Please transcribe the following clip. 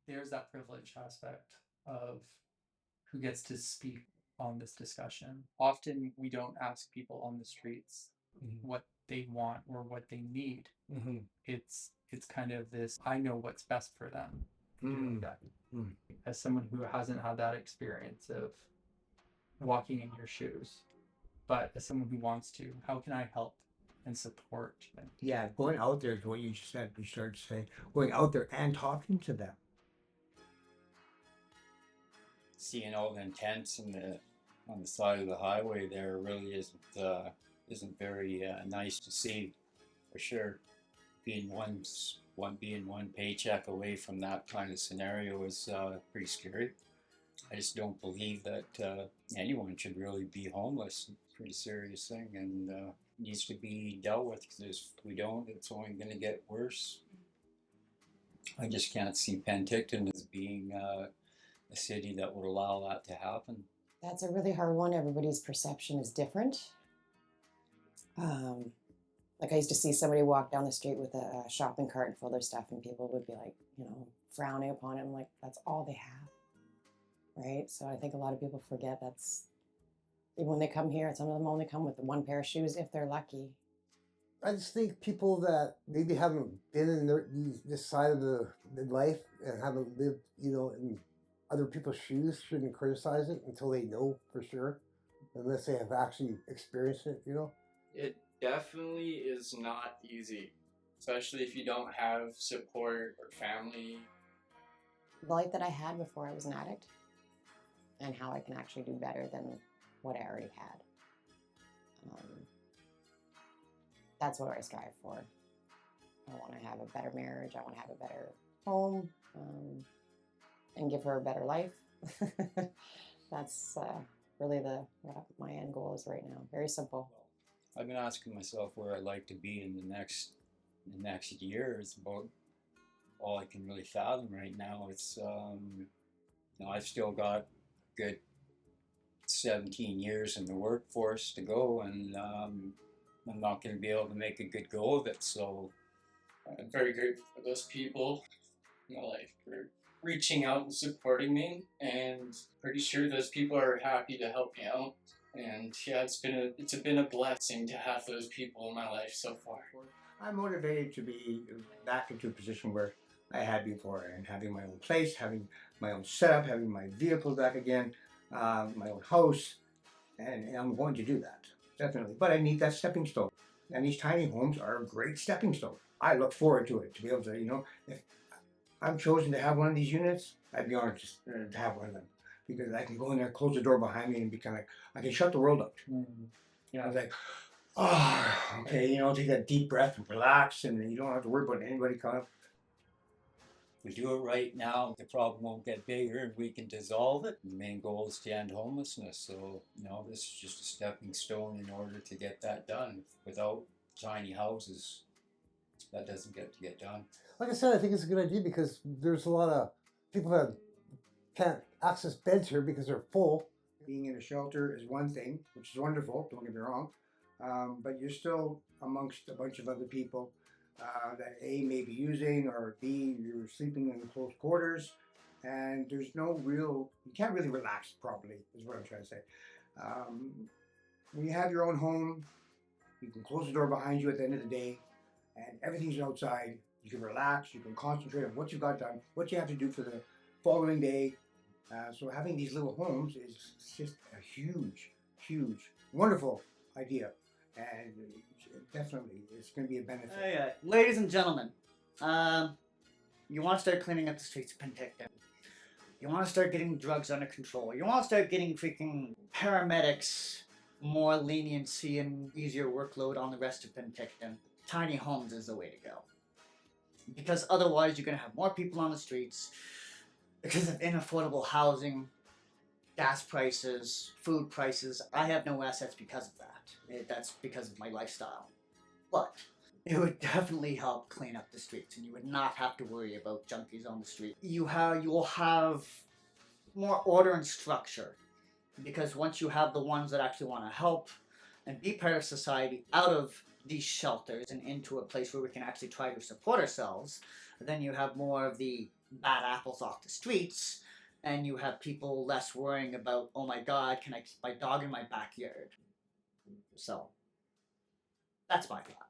there's that privilege aspect of who gets to speak on this discussion. Often we don't ask people on the streets what they want or what they need. It's kind of this, I know what's best for them. As someone who hasn't had that experience of walking in your shoes, but as someone who wants to, how can I help and support them? Yeah, going out there is what you said. You started to say going out there and talking to them. Seeing all the tents on the side of the highway there really isn't very nice to see, for sure. Being one paycheck away from that kind of scenario is pretty scary. I just don't believe that anyone should really be homeless. It's a pretty serious thing, and needs to be dealt with, because if we don't, it's only going to get worse. I just can't see Penticton as being a city that would allow that to happen. That's a really hard one. Everybody's perception is different. Like I used to see somebody walk down the street with a shopping cart and full of their stuff, and people would be like, frowning upon him, like that's all they have, right? So I think a lot of people forget that's, even when they come here, some of them only come with one pair of shoes if they're lucky. I just think people that maybe haven't been in this side of the life and haven't lived, in other people's shoes shouldn't criticize it until they know for sure, unless they have actually experienced it, It definitely is not easy, especially if you don't have support or family. The life that I had before I was an addict, and how I can actually do better than what I already had. That's what I strive for. I want to have a better marriage. I want to have a better home, and give her a better life. That's really what my end goal is right now. Very simple. I've been asking myself where I'd like to be in the next year. It's about all I can really fathom right now. It's I've still got good 17 years in the workforce to go, and I'm not going to be able to make a good go of it. So I'm very grateful for those people in my life for reaching out and supporting me, and pretty sure those people are happy to help me out. And yeah, it's been a blessing to have those people in my life so far. I'm motivated to be back into a position where I had before, and having my own place, having my own setup, having my vehicle back again, my own house, and I'm going to do that, definitely. But I need that stepping stone, and these tiny homes are a great stepping stone. I look forward to it, to be able to, if I'm chosen to have one of these units, I'd be honored to have one of them, because I can go in there, close the door behind me, and be kind of like, I can shut the world out. I was like, oh, okay, take that deep breath and relax, and you don't have to worry about anybody coming up. if we do it right now, the problem won't get bigger, and we can dissolve it. The main goal is to end homelessness. So, this is just a stepping stone in order to get that done. Without tiny houses, that doesn't get done. Like I said, I think it's a good idea, because there's a lot of people that can't access beds here because they're full. Being in a shelter is one thing, which is wonderful, don't get me wrong, but you're still amongst a bunch of other people that A, may be using, or B, you're sleeping in close quarters, and there's you can't really relax properly, is what I'm trying to say. When you have your own home, you can close the door behind you at the end of the day, and everything's outside. You can relax, you can concentrate on what you got done, what you have to do for the following day. So having these little homes is just a huge, wonderful idea, and definitely it's going to be a benefit. Yeah. Ladies and gentlemen, you want to start cleaning up the streets of Penticton. You want to start getting drugs under control. You want to start getting freaking paramedics more leniency and easier workload on the rest of Penticton. Tiny homes is the way to go. Because otherwise you're going to have more people on the streets because of inaffordable housing, gas prices, food prices. I have no assets because of that. That's because of my lifestyle. But it would definitely help clean up the streets, and you would not have to worry about junkies on the street. You will have more order and structure, because once you have the ones that actually want to help and be part of society out of these shelters and into a place where we can actually try to support ourselves, then you have more of the bad apples off the streets, and you have people less worrying about, oh my god, can I keep my dog in my backyard? So, that's my thought.